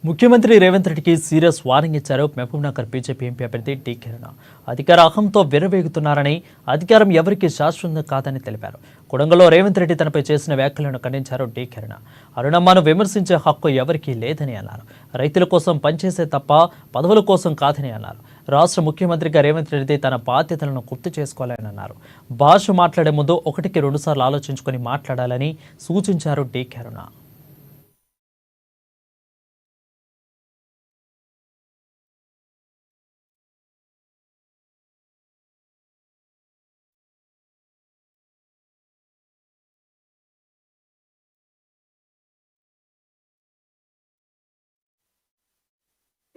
ముఖ్యమంత్రి రేవంత్ రెడ్డికి serious warning ఇచ్చారు మహబూబ్నగర్ బీజేపీ ఎంపీ అభ్యర్థి డి కిరణ్. అధికార అహంతో విర్రవేగుతున్నారని, అధికారం ఎవరికి శాశ్వతం కాదని తెలిపారు. కొడంగల్లో రేవంత్ రెడ్డి తనపై చేసిన వ్యాఖ్యలను ఖండించారు డి కిరణ్. అరుణమ్మను విమర్శించే హక్కు ఎవరికీ లేదని అన్నారు. రైతుల కోసం పనిచేసే తప్ప పదవుల కోసం కాదని అన్నారు. రాష్ట్ర ముఖ్యమంత్రిగా రేవంత్ రెడ్డి తన బాధ్యతలను గుర్తు చేసుకోవాలని అన్నారు. భాష మాట్లాడే ముందు ఒకటికి రెండుసార్లు ఆలోచించుకొని మాట్లాడాలని సూచించారు డి కిరణ్.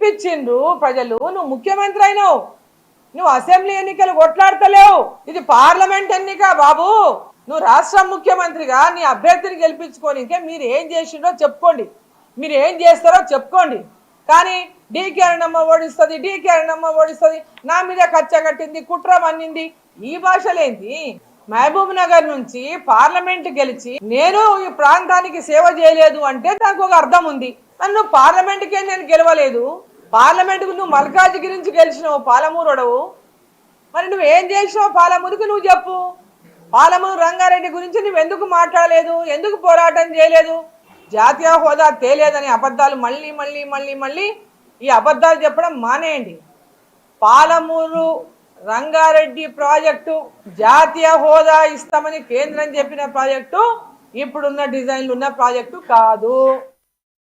ఇచ్చిండ్రు ప్రజలు. నువ్వు ముఖ్యమంత్రి అయినావు, నువ్వు అసెంబ్లీ ఎన్నికలు కొట్లాడతలేవు, ఇది పార్లమెంట్ ఎన్నిక బాబు. నువ్వు రాష్ట్ర ముఖ్యమంత్రిగా నీ అభ్యర్థిని గెలిపించుకోనికే మీరు ఏం చేసిండో చెప్పుకోండి, మీరు ఏం చేస్తారో చెప్పుకోండి. కానీ డీకే అరుణమ్మ ఓడిస్తుంది, డీకే అరుణమ్మ ఓడిస్తుంది, నా మీద కచ్చ కట్టింది, కుట్ర మన్నింది, ఈ భాషలేంది? మహబూబ్ నగర్ నుంచి పార్లమెంట్ గెలిచి నేను ఈ ప్రాంతానికి సేవ చేయలేదు అంటే దానికి ఒక అర్థం ఉంది. నన్ను పార్లమెంట్కే నేను గెలవలేదు, పార్లమెంటుకు నువ్వు మల్కాజ్గిరి నుంచి గెలిచినావు, పాలమూరుడవు. మరి నువ్వేం చేసినావు పాలమూరుకు నువ్వు చెప్పు. పాలమూరు రంగారెడ్డి గురించి నువ్వు ఎందుకు మాట్లాడలేదు, ఎందుకు పోరాటం చేయలేదు? జాతీయ హోదా తేలేదని అబద్ధాలు మళ్ళీ మళ్ళీ మళ్ళీ మళ్ళీ ఈ అబద్ధాలు చెప్పడం మానేయండి. పాలమూరు రంగారెడ్డి ప్రాజెక్టు జాతీయ హోదా ఇస్తామని కేంద్రం చెప్పిన ప్రాజెక్టు, ఇప్పుడున్న డిజైన్లు ఉన్న ప్రాజెక్టు కాదు.